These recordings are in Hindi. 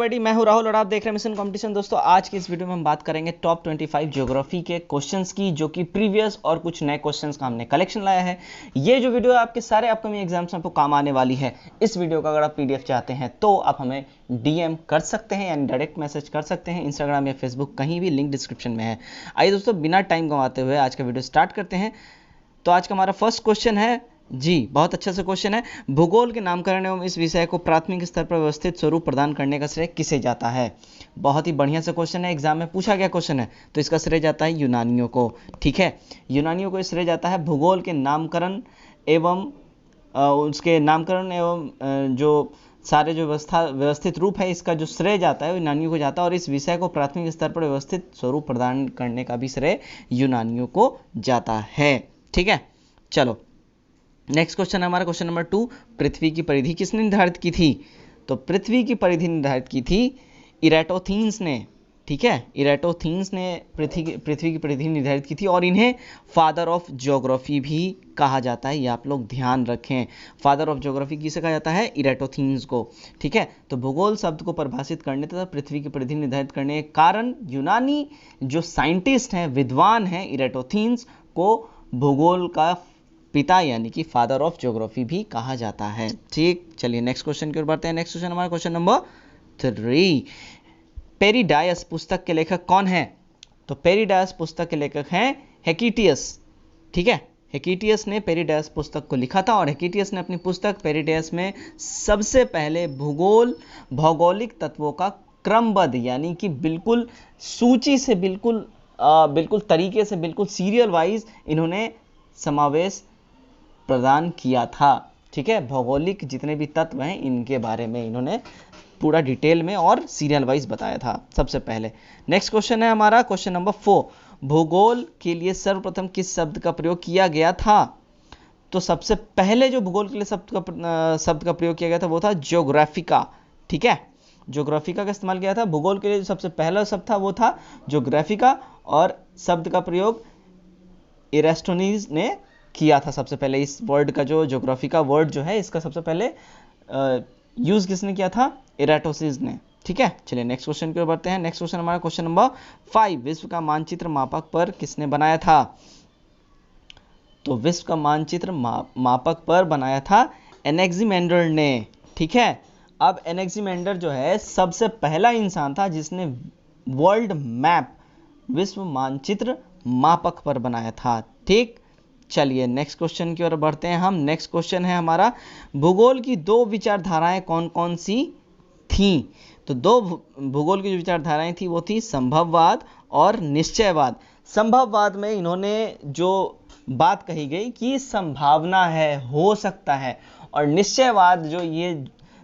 एवरीबॉडी, मैं हूं राहुल और आप देख रहे हैं मिशन कंपटीशन। दोस्तों, आज की इस वीडियो में हम बात करेंगे टॉप 25 ज्योग्राफी के क्वेश्चंस की, जो कि प्रीवियस और कुछ नए क्वेश्चंस का हमने कलेक्शन लाया है। ये जो वीडियो है आपके सारे अपकमिंग एग्जाम्स में आपको काम आने वाली है। इस वीडियो का अगर आप पीडीएफ चाहते हैं तो आप हमें डीएम कर सकते हैं, यानी डायरेक्ट मैसेज कर सकते हैं, इंस्टाग्राम या फेसबुक, कहीं भी, लिंक डिस्क्रिप्शन में है। आइए दोस्तों, बिना टाइम गंवाते हुए आज का वीडियो स्टार्ट करते हैं। तो आज का हमारा फर्स्ट क्वेश्चन है जी, बहुत अच्छा सा क्वेश्चन है। भूगोल के नामकरण एवं इस विषय को प्राथमिक स्तर पर व्यवस्थित स्वरूप प्रदान करने का श्रेय किसे जाता है? बहुत ही बढ़िया सा क्वेश्चन है, एग्जाम में पूछा गया क्वेश्चन है। तो इसका श्रेय जाता है यूनानियों को। ठीक है, यूनानियों को श्रेय जाता है भूगोल के नामकरण एवं उसके नामकरण एवं जो सारे जो व्यवस्थित रूप है, इसका जो श्रेय जाता है यूनानियों को जाता है। और इस विषय को प्राथमिक स्तर पर व्यवस्थित स्वरूप प्रदान करने का भी श्रेय यूनानियों को जाता है। ठीक है, चलो नेक्स्ट क्वेश्चन है हमारा क्वेश्चन नंबर 2। पृथ्वी की परिधि किसने निर्धारित की थी? तो पृथ्वी की परिधि निर्धारित की थी इराटोथीन्स ने। ठीक है, इराटोथीन्स ने पृथ्वी की परिधि निर्धारित की थी, और इन्हें फादर ऑफ ज्योग्राफी भी कहा जाता है। ये आप लोग ध्यान रखें, फादर ऑफ ज्योग्राफी किसे कहा जाता है? इराटोथीन्स को। ठीक है, तो भूगोल शब्द को परिभाषित करने तथा पृथ्वी की परिधि निर्धारित करने के कारण यूनानी जो साइंटिस्ट हैं, विद्वान हैं, इराटोथीन्स को भूगोल का पिता यानी कि फादर ऑफ ज्योग्राफी भी कहा जाता है। ठीक, चलिए नेक्स्ट क्वेश्चन की ओर बढ़ते हैं। नेक्स्ट क्वेश्चन हमारा क्वेश्चन नंबर 3। पेरिडायस पुस्तक के लेखक कौन है? तो पेरिडायस पुस्तक के लेखक हैं हेकिटियस। ठीक है, हेकिटियस ने पेरिडायस पुस्तक को लिखा था, और हेकिटियस ने अपनी पुस्तक पेरिडायस में सबसे पहले भौगोलिक तत्वों का क्रमबद्ध, यानी कि बिल्कुल सूची से, बिल्कुल तरीके से, बिल्कुल सीरियल वाइज इन्होंने समावेश प्रदान किया था। ठीक है, भौगोलिक जितने भी तत्व हैं इनके बारे में इन्होंने पूरा डिटेल में और सीरियल वाइज बताया था सबसे पहले। नेक्स्ट क्वेश्चन है हमारा क्वेश्चन नंबर 4। भूगोल के लिए सर्वप्रथम किस शब्द का प्रयोग किया गया था? तो सबसे पहले जो भूगोल के लिए शब्द का प्रयोग किया गया था वो था ज्योग्राफिका। ठीक है, ज्योग्राफिका का इस्तेमाल किया था। भूगोल के लिए जो सबसे पहला शब्द था वो था ज्योग्राफिका, और शब्द का प्रयोग इराटोथीन्स ने किया था सबसे पहले। इस वर्ड का, जो ज्योग्राफिका वर्ड जो है, इसका सबसे पहले यूज किसने किया था? इराटोथीन्स ने। ठीक है, चलिए नेक्स्ट क्वेश्चन की ओर बढ़ते हैं। नेक्स्ट क्वेश्चन हमारा क्वेश्चन नंबर 5। विश्व का मानचित्र मापक पर किसने बनाया था? तो विश्व का मानचित्र मापक पर बनाया था एनेक्सिमेंडर ने। ठीक है, अब एनेक्सिमेंडर जो है सबसे पहला इंसान था जिसने वर्ल्ड मैप, विश्व मानचित्र मापक पर बनाया था। ठीक, चलिए नेक्स्ट क्वेश्चन की ओर बढ़ते हैं हम। नेक्स्ट क्वेश्चन है हमारा, भूगोल की दो विचारधाराएं कौन कौन सी थीं? तो दो भूगोल की जो विचारधाराएं थी वो थी संभववाद और निश्चयवाद। संभववाद में इन्होंने जो बात कही गई कि संभावना है, हो सकता है, और निश्चयवाद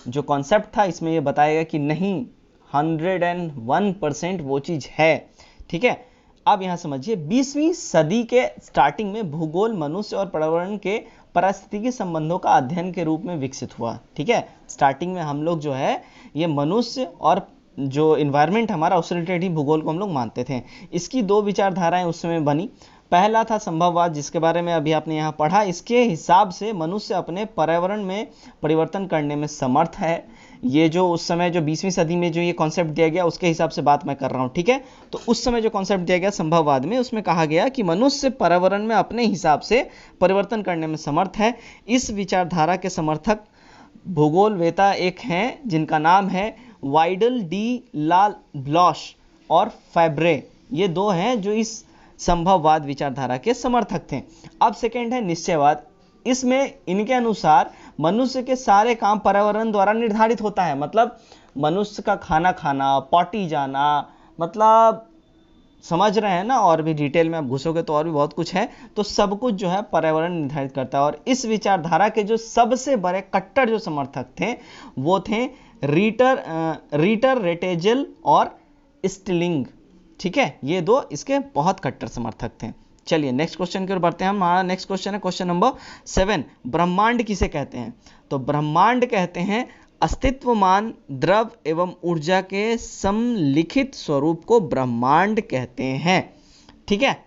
जो कॉन्सेप्ट था, इसमें ये बताएगा कि नहीं, 101% वो चीज है। ठीक है, अब यहां समझिए, 20वीं सदी के स्टार्टिंग में भूगोल मनुष्य और पर्यावरण के पारिस्थितिकी संबंधों का अध्ययन के रूप में विकसित हुआ। ठीक है, स्टार्टिंग में हम लोग जो है ये मनुष्य और जो इन्वायरमेंट हमारा, उससे रिलेटेड ही भूगोल को हम लोग मानते थे। इसकी दो विचारधाराएं उस समय बनी। पहला था संभववाद, जिसके बारे में अभी आपने यहाँ पढ़ा। इसके हिसाब से मनुष्य अपने पर्यावरण में परिवर्तन करने में समर्थ है। ये जो उस समय, जो 20वीं सदी में जो ये कॉन्सेप्ट दिया गया, उसके हिसाब से बात मैं कर रहा हूँ। ठीक है, तो उस समय जो कॉन्सेप्ट दिया गया संभववाद में, उसमें कहा गया कि मनुष्य पर्यावरण में अपने हिसाब से परिवर्तन करने में समर्थ है। इस विचारधारा के समर्थक भूगोलवेता एक हैं जिनका नाम है वाइडल डी ला ब्लॉश और फैब्रे। ये दो हैं जो इस संभववाद विचारधारा के समर्थक थे। अब सेकेंड है निश्चयवाद। इसमें इनके अनुसार मनुष्य के सारे काम पर्यावरण द्वारा निर्धारित होता है। मतलब मनुष्य का खाना खाना, पॉटी जाना, मतलब समझ रहे हैं ना, और भी डिटेल में आप घुसोगे तो और भी बहुत कुछ है। तो सब कुछ जो है पर्यावरण निर्धारित करता है। और इस विचारधारा के जो सबसे बड़े कट्टर जो समर्थक थे वो थे रीटर रेटेजल और स्टिलिंग। ठीक है, ये दो इसके बहुत कट्टर समर्थक थे। चलिए नेक्स्ट क्वेश्चन की ओर बढ़ते हैं। हमारा नेक्स्ट क्वेश्चन है क्वेश्चन नंबर 7। ब्रह्मांड किसे कहते हैं? तो ब्रह्मांड कहते हैं अस्तित्वमान द्रव एवं ऊर्जा के समलिखित स्वरूप को ब्रह्मांड कहते हैं। ठीक है,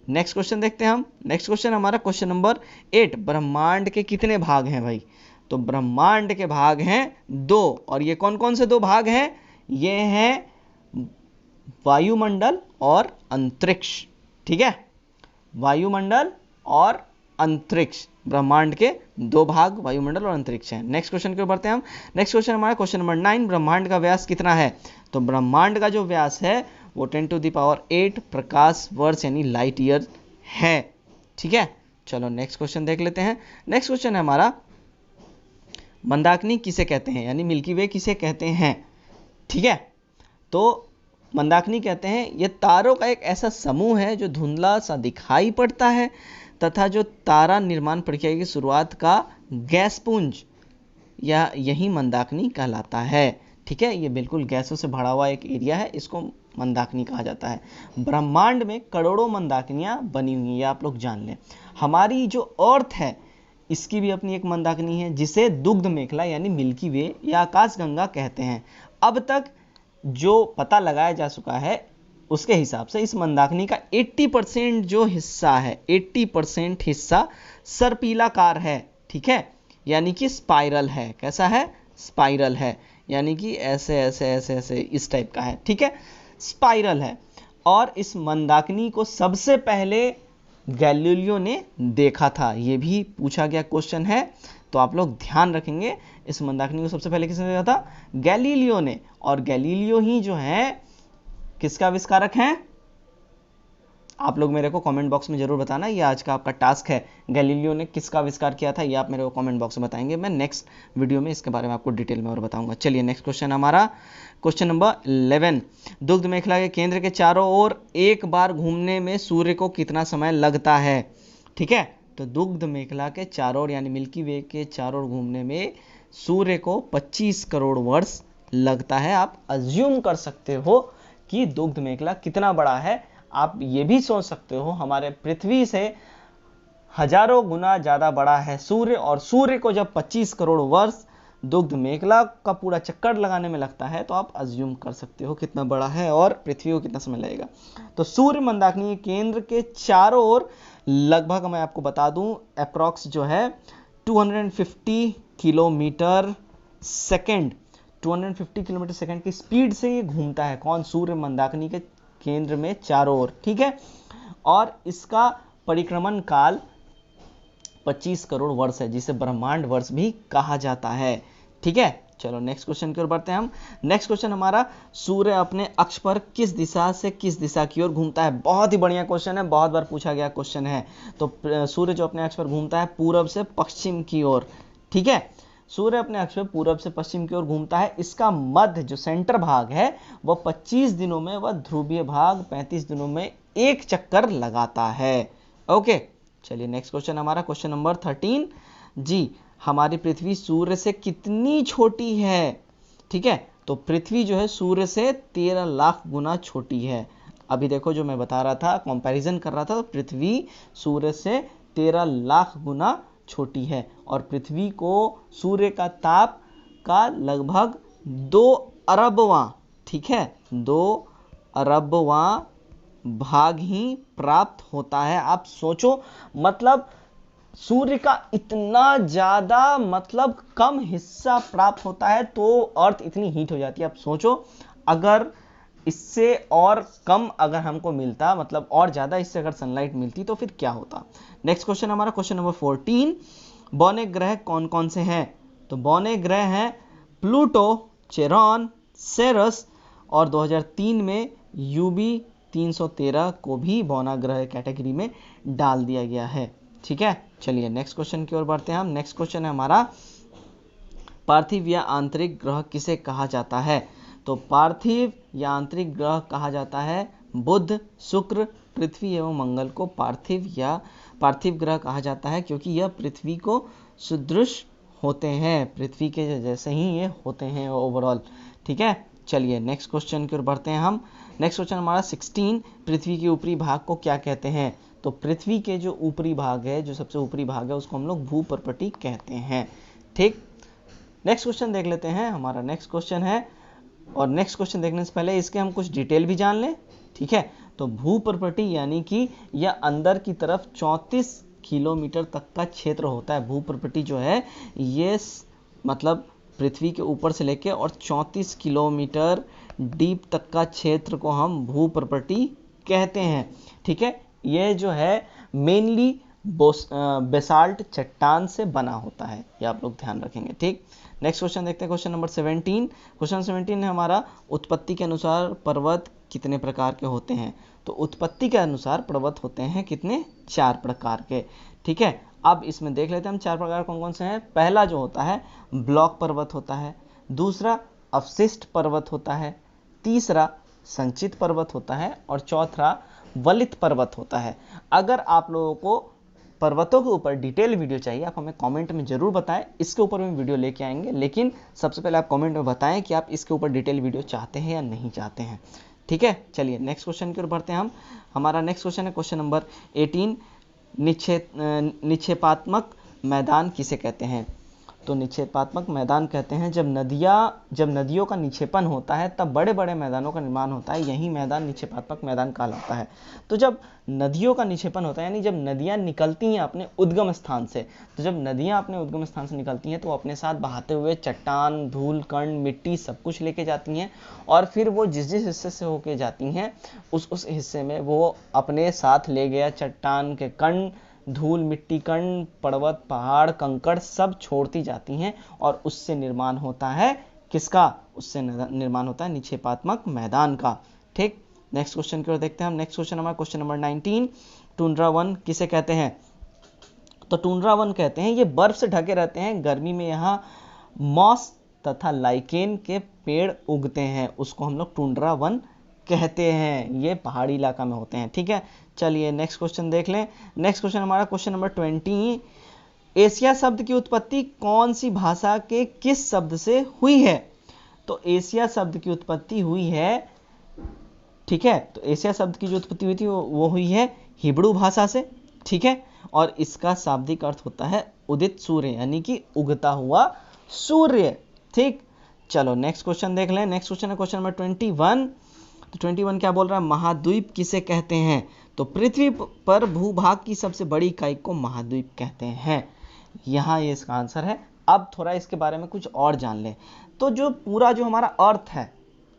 नेक्स्ट क्वेश्चन देखते हैं हम। नेक्स्ट क्वेश्चन हमारा क्वेश्चन नंबर 8। ब्रह्मांड के कितने भाग हैं भाई? तो ब्रह्मांड के भाग हैं 2, और ये कौन कौन से 2 भाग हैं? ये है वायुमंडल और अंतरिक्ष। ठीक है, वायुमंडल और अंतरिक्ष, ब्रह्मांड के दो भाग वायुमंडल और अंतरिक्ष हैं। नेक्स्ट क्वेश्चन की ओर बढ़ते हैं हम। नेक्स्ट क्वेश्चन हमारा क्वेश्चन नंबर 9, ब्रह्मांड का व्यास कितना है? तो ब्रह्मांड का जो व्यास है वो 10⁸ प्रकाश वर्ष यानी लाइट ईयर है। ठीक है, चलो नेक्स्ट क्वेश्चन देख लेते हैं। नेक्स्ट क्वेश्चन है हमारा, मंदाकिनी किसे कहते हैं, यानी मिल्की वे किसे कहते हैं? ठीक है, तो मंदाकिनी कहते हैं ये तारों का एक ऐसा समूह है जो धुंधला सा दिखाई पड़ता है तथा जो तारा निर्माण प्रक्रिया की शुरुआत का गैस पुंज या यही मंदाकिनी कहलाता है। ठीक है, ये बिल्कुल गैसों से भरा हुआ एक एरिया है, इसको मंदाकिनी कहा जाता है। ब्रह्मांड में करोड़ों मंदाकिनियां बनी हुई हैं, ये आप लोग जान लें। हमारी जो अर्थ है इसकी भी अपनी एक मंदाकिनी है जिसे दुग्ध मेखला यानी मिल्की वे या आकाशगंगा कहते हैं। अब तक जो पता लगाया जा चुका है उसके हिसाब से इस मंदाकिनी का 80% जो हिस्सा है, 80% हिस्सा सर्पिलाकार है। ठीक है, यानी कि स्पाइरल है। कैसा है? स्पाइरल है, यानी कि ऐसे ऐसे ऐसे ऐसे इस टाइप का है। ठीक है, स्पाइरल है। और इस मंदाकिनी को सबसे पहले गैलीलियो ने देखा था, ये भी पूछा गया क्वेश्चन है, तो आप लोग ध्यान रखेंगे। इस मंदाकिनी को सबसे पहले किसने देखा था? गैलीलियो ने। और गैलीलियो ही जो है किसका आविष्कारक हैं? आप लोग मेरे को कमेंट बॉक्स में जरूर बताना, ये आज का आपका टास्क है। गैलीलियो ने किसका आविष्कार किया था ये आप मेरे को कमेंट बॉक्स में बताएंगे, मैं नेक्स्ट वीडियो में इसके बारे में आपको डिटेल में और बताऊंगा। चलिए नेक्स्ट क्वेश्चन हमारा क्वेश्चन नंबर 11, दुग्ध मेखला के केंद्र के चारों ओर एक बार घूमने में सूर्य को कितना समय लगता है? ठीक है, तो दुग्ध मेखला के चारों ओर यानी मिल्की वे के चारों ओर घूमने में सूर्य को 25 करोड़ वर्ष लगता है। आप अज्यूम कर सकते हो कि दुग्ध मेखला कितना बड़ा है। आप ये भी सोच सकते हो हमारे पृथ्वी से हजारों गुना ज्यादा बड़ा है सूर्य, और सूर्य को जब 25 करोड़ वर्ष दुग्ध मेखला का पूरा चक्कर लगाने में लगता है तो आप अज्यूम कर सकते हो कितना बड़ा है और पृथ्वी को कितना समय लगेगा। तो सूर्य मंदाकिनी केंद्र के चारों ओर लगभग, मैं आपको बता दूं, अप्रॉक्स जो है 250 किलोमीटर सेकेंड, 250 किलोमीटर सेकेंड की स्पीड से ये घूमता है। कौन? सूर्य मंदाकिनी के केंद्र में चारों ओर। ठीक है, और इसका परिक्रमण काल 25 करोड़ वर्ष है, जिसे ब्रह्मांड वर्ष भी कहा जाता है। ठीक है, चलो नेक्स्ट क्वेश्चन की ओर बढ़ते हैं हम। नेक्स्ट क्वेश्चन हमारा, सूर्य अपने अक्ष पर किस दिशा से किस दिशा की ओर घूमता है? बहुत ही बढ़िया क्वेश्चन है, बहुत बार पूछा गया क्वेश्चन है। तो सूर्य जो अपने अक्ष पर घूमता है पूरब से पश्चिम की ओर। ठीक है, सूर्य अपने अक्ष पर पूरब से पश्चिम की ओर घूमता है। इसका मध्य जो सेंटर भाग है वह 25 दिनों में, वह ध्रुवीय भाग 35 दिनों में एक चक्कर लगाता है। ओके, चलिए नेक्स्ट क्वेश्चन हमारा क्वेश्चन नंबर 13 जी, हमारी पृथ्वी सूर्य से कितनी छोटी है? ठीक है, तो पृथ्वी जो है सूर्य से 13 लाख गुना छोटी है। अभी देखो जो मैं बता रहा था, कंपैरिजन कर रहा था, तो पृथ्वी सूर्य से 13 लाख गुना छोटी है और पृथ्वी को सूर्य का ताप का लगभग 2 अरबवां, ठीक है, 2 अरबवां भाग ही प्राप्त होता है। आप सोचो, मतलब सूर्य का इतना ज्यादा मतलब कम हिस्सा प्राप्त होता है तो अर्थ इतनी हीट हो जाती है। आप सोचो अगर इससे और कम अगर हमको मिलता, मतलब और ज्यादा इससे अगर सनलाइट मिलती तो फिर क्या होता। नेक्स्ट क्वेश्चन हमारा क्वेश्चन नंबर 14, बौने ग्रह कौन कौन से हैं? तो बौने ग्रह हैं प्लूटो, चेरॉन, सेरस और 2003 में यूबी 313 को भी बौना ग्रह कैटेगरी में डाल दिया गया है। ठीक है, चलिए नेक्स्ट क्वेश्चन की ओर बढ़ते हैं हम। नेक्स्ट क्वेश्चन है हमारा, पार्थिव या आंतरिक ग्रह किसे कहा जाता है? तो पार्थिव या आंतरिक ग्रह कहा जाता है बुध, शुक्र, पृथ्वी एवं मंगल को पार्थिव ग्रह कहा जाता है, क्योंकि यह पृथ्वी को सदृश होते हैं, पृथ्वी के जैसे ही ये होते हैं ओवरऑल। ठीक है, चलिए नेक्स्ट क्वेश्चन की ओर बढ़ते हैं हम। नेक्स्ट क्वेश्चन हमारा 16, पृथ्वी के ऊपरी भाग को क्या कहते हैं? तो पृथ्वी के जो ऊपरी भाग है, जो सबसे ऊपरी भाग है, उसको हम लोग भूपर्पटी कहते हैं। ठीक, नेक्स्ट क्वेश्चन देख लेते हैं। हमारा नेक्स्ट क्वेश्चन है, और नेक्स्ट क्वेश्चन देखने से पहले इसके हम कुछ डिटेल भी जान लें। ठीक है, तो भूपर्पटी यानी कि यह अंदर की तरफ 34 किलोमीटर तक का क्षेत्र होता है। भूपर्पटी जो है ये मतलब पृथ्वी के ऊपर से लेके और 34 किलोमीटर डीप तक का क्षेत्र को हम भू प्रॉपर्टी कहते हैं। ठीक है, ये जो है मेनली बेसाल्ट चट्टान से बना होता है, ये आप लोग ध्यान रखेंगे। ठीक, नेक्स्ट क्वेश्चन देखते हैं, क्वेश्चन नंबर 17। क्वेश्चन 17 है हमारा, उत्पत्ति के अनुसार पर्वत कितने प्रकार के होते हैं? तो उत्पत्ति के अनुसार पर्वत होते हैं कितने? 4 प्रकार के। ठीक है, अब इसमें देख लेते हैं हम 4 प्रकार कौन कौन से हैं। पहला जो होता है ब्लॉक पर्वत होता है, दूसरा अवशिष्ट पर्वत होता है, तीसरा संचित पर्वत होता है और चौथा वलित पर्वत होता है। अगर आप लोगों को पर्वतों के ऊपर डिटेल वीडियो चाहिए, आप हमें कमेंट में जरूर बताएं, इसके ऊपर हम वीडियो लेके आएंगे, लेकिन सबसे पहले आप कमेंट में बताएं कि आप इसके ऊपर डिटेल वीडियो चाहते हैं या नहीं चाहते हैं। ठीक है, चलिए नेक्स्ट क्वेश्चन की ओर बढ़ते हैं हम। हमारा नेक्स्ट क्वेश्चन है क्वेश्चन नंबर 18, निक्षेपात्मक मैदान किसे कहते हैं? तो निक्षेपात्मक मैदान कहते हैं जब नदियों का निक्षेपण होता है तब बड़े बड़े मैदानों का निर्माण होता है, यही मैदान निक्षेपात्मक मैदान कहलाता है। तो जब नदियों का निक्षेपण होता है यानी जब नदियां निकलती हैं अपने उद्गम स्थान से, तो जब नदियां अपने उद्गम स्थान से निकलती हैं तो अपने साथ बहाते हुए चट्टान, धूल, कण, मिट्टी सब कुछ लेके जाती हैं और फिर वो जिस हिस्से से होके जाती हैं उस हिस्से में वो अपने साथ ले गया चट्टान के कण, धूल, मिट्टी, कण, पर्वत, पहाड़, कंकड़ सब छोड़ती जाती हैं और उससे निर्माण होता है किसका? उससे निर्माण होता है निक्षेपात्मक मैदान का। ठीक, नेक्स्ट क्वेश्चन की ओर देखते हैं हम। नेक्स्ट क्वेश्चन हमारा क्वेश्चन नंबर 19, टुंड्रा वन किसे कहते हैं? तो टुंड्रा वन कहते हैं ये बर्फ से ढके रहते हैं, गर्मी में यहाँ मॉस तथा लाइकेन के पेड़ उगते हैं, उसको हम लोग टुंड्रा वन कहते हैं, ये पहाड़ी इलाका में होते हैं। ठीक है, चलिए नेक्स्ट क्वेश्चन देख लें। नेक्स्ट क्वेश्चन हमारा क्वेश्चन नंबर 20, एशिया शब्द की उत्पत्ति कौन सी भाषा के किस शब्द से हुई है? तो एशिया शब्द की उत्पत्ति हुई है, ठीक है, तो एशिया शब्द की जो उत्पत्ति हुई थी वो हुई है हिब्रू भाषा से। ठीक है, और इसका शाब्दिक अर्थ होता है उदित सूर्य यानी कि उगता हुआ सूर्य। ठीक, चलो नेक्स्ट क्वेश्चन देख लें। नेक्स्ट क्वेश्चन है क्वेश्चन नंबर 21। तो 21 क्या बोल रहा है? महाद्वीप किसे कहते हैं? तो पृथ्वी पर भूभाग की सबसे बड़ी इकाई को महाद्वीप कहते हैं, यहाँ ये इसका आंसर है। अब थोड़ा इसके बारे में कुछ और जान लें। तो जो पूरा जो हमारा अर्थ है,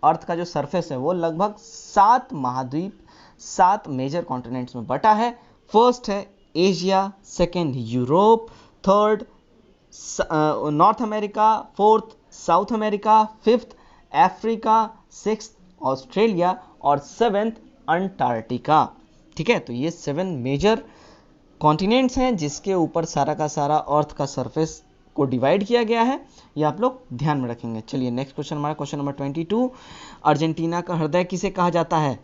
अर्थ का जो सरफेस है वो लगभग 7 महाद्वीप, 7 मेजर कॉन्टिनेंट्स में बटा है। फर्स्ट है Asia, second Europe, third north America, fourth south America, fifth Africa, sixth Australia और 7th अंटार्कटिका। ठीक है, तो ये 7 मेजर कॉन्टिनेंट्स हैं जिसके ऊपर सारा का सारा अर्थ का सरफेस को डिवाइड किया गया है, ये आप लोग ध्यान में रखेंगे। चलिए नेक्स्ट क्वेश्चन हमारा क्वेश्चन नंबर 22, अर्जेंटीना का हृदय किसे कहा जाता है?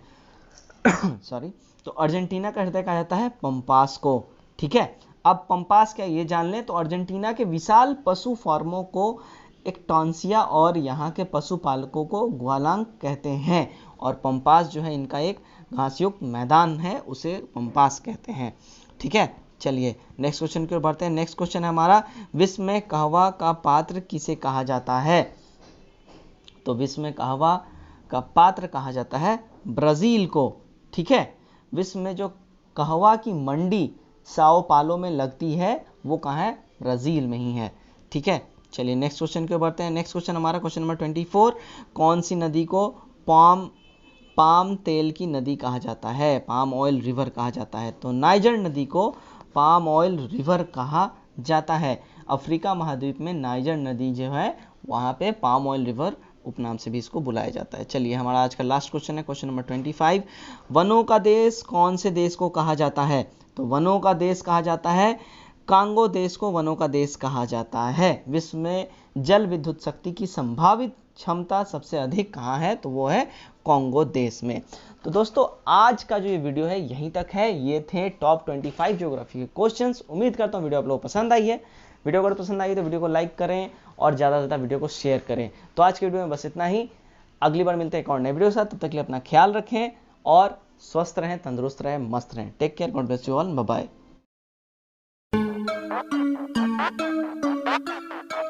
सॉरी, तो अर्जेंटीना का हृदय कहा जाता है पंपास को। ठीक है, अब पंपास क्या ये जान लें। तो अर्जेंटीना के विशाल पशु फार्मों को एक्टॉन्सिया और यहाँ के पशुपालकों को ग्वालांग कहते हैं, और पंपास जो है इनका एक घासयुक्त मैदान है, उसे पंपास कहते हैं। ठीक है, चलिए नेक्स्ट क्वेश्चन की ओर बढ़ते हैं। नेक्स्ट क्वेश्चन है हमारा, विश्व में कहवा का पात्र किसे कहा जाता है? तो विश्व में कहवा का पात्र कहा जाता है ब्राजील को। ठीक है, विश्व में जो कहवा की मंडी साओ पालो में लगती है वो कहाँ है? ब्राजील में ही है। ठीक है, चलिए नेक्स्ट क्वेश्चन की ओर बढ़ते हैं। नेक्स्ट क्वेश्चन हमारा क्वेश्चन नंबर 24, कौन सी नदी को पाम तेल की नदी कहा जाता है? पाम ऑयल रिवर कहा जाता है। तो नाइजर नदी को पाम ऑयल रिवर कहा जाता है। अफ्रीका महाद्वीप में नाइजर नदी जो है वहाँ पे पाम ऑयल रिवर उपनाम से भी इसको बुलाया जाता है। चलिए हमारा आज का लास्ट क्वेश्चन है क्वेश्चन नंबर 25, वनों का देश कौन से देश को कहा जाता है? तो वनों का देश कहा जाता है कांगो देश को वनों का देश कहा जाता है। विश्व में जल विद्युत शक्ति की संभावित क्षमता सबसे अधिक कहाँ है? तो वो है कांगो देश में। तो दोस्तों आज का जो ये वीडियो है यहीं तक है। ये थे टॉप 25 ज्योग्राफी के क्वेश्चंस। उम्मीद करता हूँ वीडियो आप लोगों को पसंद आई है। वीडियो अगर पसंद आई तो वीडियो को लाइक करें और ज़्यादा से ज़्यादा वीडियो को शेयर करें। तो आज के वीडियो में बस इतना ही, अगली बार मिलते हैं एक और नए वीडियो के साथ। तब तक के लिए अपना ख्याल रखें और स्वस्थ रहें, तंदुरुस्त रहें, मस्त रहें। Take care, God bless you all, bye bye.